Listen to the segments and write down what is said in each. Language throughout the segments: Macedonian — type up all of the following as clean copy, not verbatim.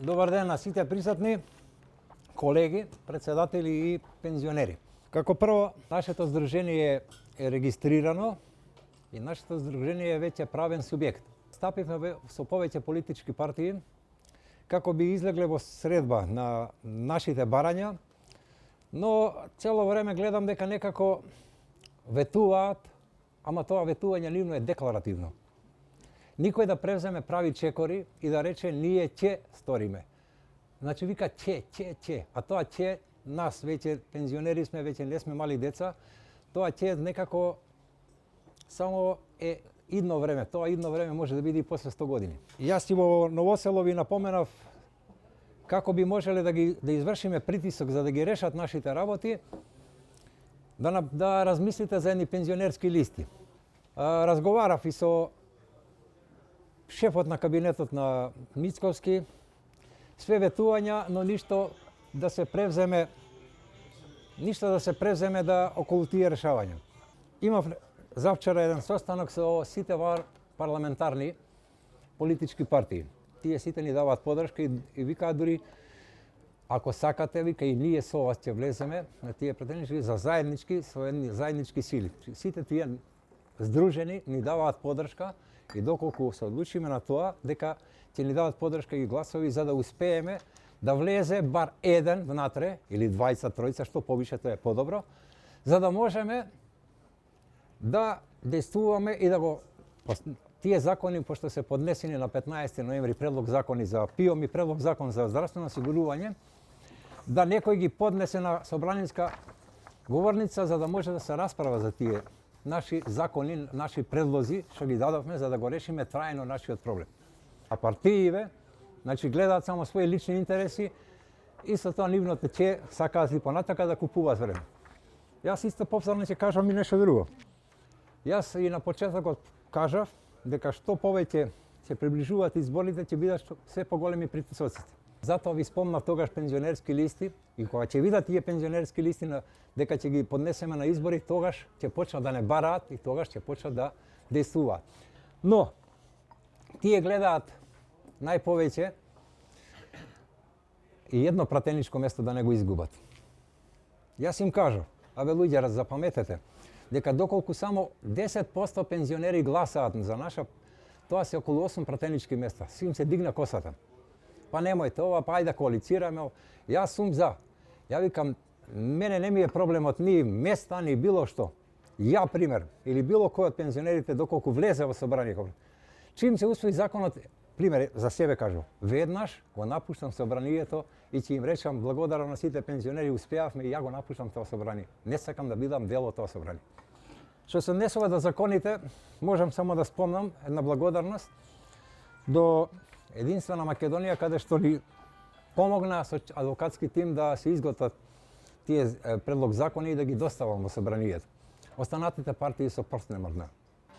Добар ден на сите присутни, колеги, председатели и пензионери. Како прво, нашето здружение е регистрирано и нашето здружение е веќе правен субјект. Стапивме со повеќе политички партии како би излегле во средба на нашите барања, но цело време гледам дека некако ветуваат, ама тоа ветување нивно е декларативно. Никој да превземе прави чекори и да рече ние ќе сториме. Значи вика ќе, а тоа ќе нас веќе пензионери сме, веќе не сме мали деца, тоа ќе некако само е идно време. Тоа идно време може да биде и после 100 години. Јас и во Новосело ви напоменав како би можеле да извршиме притисок за да ги решат нашите работи, да размислите за едни пензионерски листи. Разговарав и со шефот на кабинетот на Мицковски, све ветувања, но ништо да се превземе да околу тие решавања. Имав завчера еден состанок со сите парламентарни политички партии. Тие сите ни даваат подршка и викаат дури ако сакате, вика и ние со вас ќе влеземе на тие претенишки за заеднички сили. Сите тие здружени ни даваат подршка и доколку се одлучиме на тоа, дека ќе ни дадат подршка и гласови за да успееме да влезе бар еден внатре, или двајца, тројца, што повише тоа е подобро, за да можеме да действуваме и да го... Тие закони, пошто се поднесени на 15 ноември предлог закони за ПИОМ и предлог закон за здравствено осигурување, да некој ги поднесе на собранинска говорница за да може да се расправа за тие наши закони, наши предлози, што ги дадовме за да го решиме трајно нашиот проблем. А партиите, значи гледаат само своји лични интереси и со тоа нивното ќе сакаат и понатака да купуваат време. Јас исто повторно ќе кажам и нешто друго. Јас и на почетокот кажав дека што повеќе се приближуваат изборите ќе бидат се поголеми притисоците. Затоа ви спомнав тогаш пензионерски листи и кога ќе видат тие пензионерски листи дека ќе ги поднесеме на избори, тогаш ќе почнат да не бараат и тогаш ќе почнат да действуваат. Но тие гледаат најповеќе и едно пратеничко место да не го изгубат. Јас им кажав, луѓе, запаметете, дека доколку само 10% пензионери гласаат за наша, тоа се околу 8 пратенички места. Сим се дигна косата. Па немојте ова, па ајде да коалицираме. Јас сум за. Ја викам, мене не ми е проблемот ни места, ни било што. Ја, пример, или било кој од пензионерите доколку влезе во собрание. Чим се усвои законот, пример, за себе кажу, веднаш го напуштам собранието и ќе им речам благодарам на сите пензионери, успеавме и ја го напуштам тоа собрание. Не сакам да бидам дел од тоа собрание. Што се однесува до законите, можам само да спомнам една благодарност до Единствена Македонија, каде што ни помогна со адвокатски тим да се изготват тие предлог закони и да ги доставам во собранието. Останатите партии со прст не мрдна.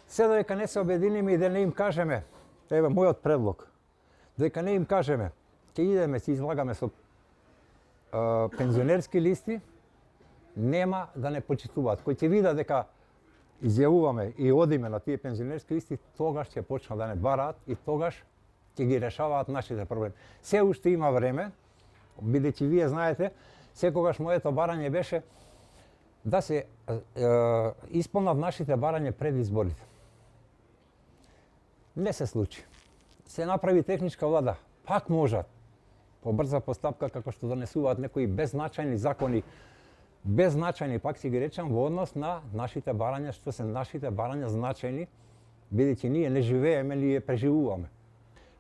Се додека не се обединиме и да не им кажеме, еве мојот предлог, додека не им кажеме, ќе идеме, ќе излагаме со пензионерски листи, нема да не почитуваат. Кој ќе видат дека изјавуваме и одиме на тие пензионерски листи, тогаш ќе почнат да не бараат и тогаш ќе ги решаваат нашите проблеми. Се уште има време, бидејќи вие знаете, секогаш моето барање беше да се исполнат нашите барање пред изборите. Не се случи. Се направи техничка влада. Пак можат. По брза постапка, како што донесуваат некои беззначајни закони, беззначајни, пак си ги речам, во однос на нашите барања, што се нашите барања значајни, бидејќи ние не живееме, ние преживуваме.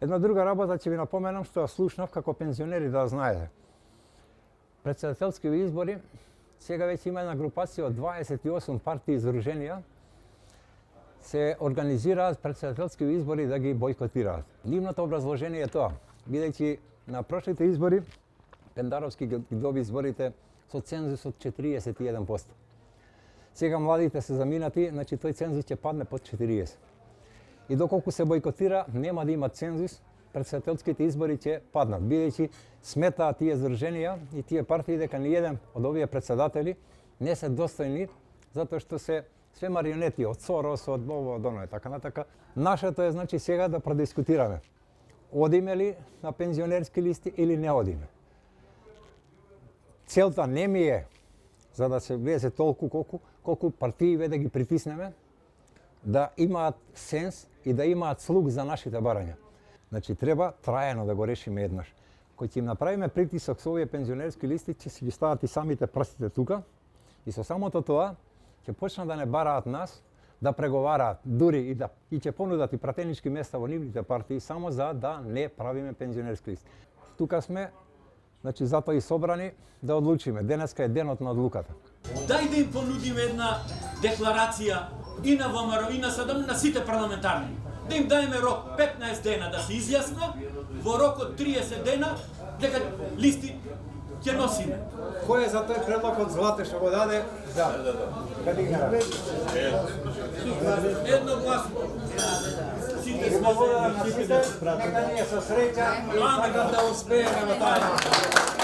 Една друга работа ќе ви напоменам што ја слушнав како пензионери да знаете. Председателски избори, сега веќе има една групација од 28 партии и здруженија, се организираат председателски избори да ги бойкотираат. Нивното образложение е тоа, бидејќи на прошлите избори Пендаровски ги доби изборите со цензус од 41%. Сега младите се заминати, значи тој цензус ќе падне под 40. И доколку се бойкотира, нема да има цензус, председателските избори ќе паднат, бидејќи сметаат тие здруженија и тие партии дека ни еден од овие председатели не се достојни, затоа што се све марионети од Сорос, од ово, од оно и така натака. Нашето е значи сега да продискутираме. одиме ли на пензионерски листи или не одиме. Целта не ми е за да се влезе толку колку партии да ги притиснеме, да имаат сенс и да имаат слух за нашите барања. Значи треба трајано да го решиме еднаш. Кој ќе им направиме притисок со овие пензионерски листи, ќе си ги стават и самите прстите тука и со самото тоа ќе почнат да не бараат нас, да преговараат, дури и ќе понудат и пратенички места во нивните партии само за да не правиме пензионерски листи. Тука сме, значи затоа и собрани да одлучиме. Денеска е денот на одлуката. Дај да им понудиме една декларација и на ВМРО и на СДМ, на сите парламентарни. Да им дајме рок 15 дена да се изјасно, во рок од 30 дена дека листи ќе носиме. Кој е за тој предлог од Злате што го даде? Да. Едногласно. Сите сме Нека ние со среќа и сакам да успееме во таа.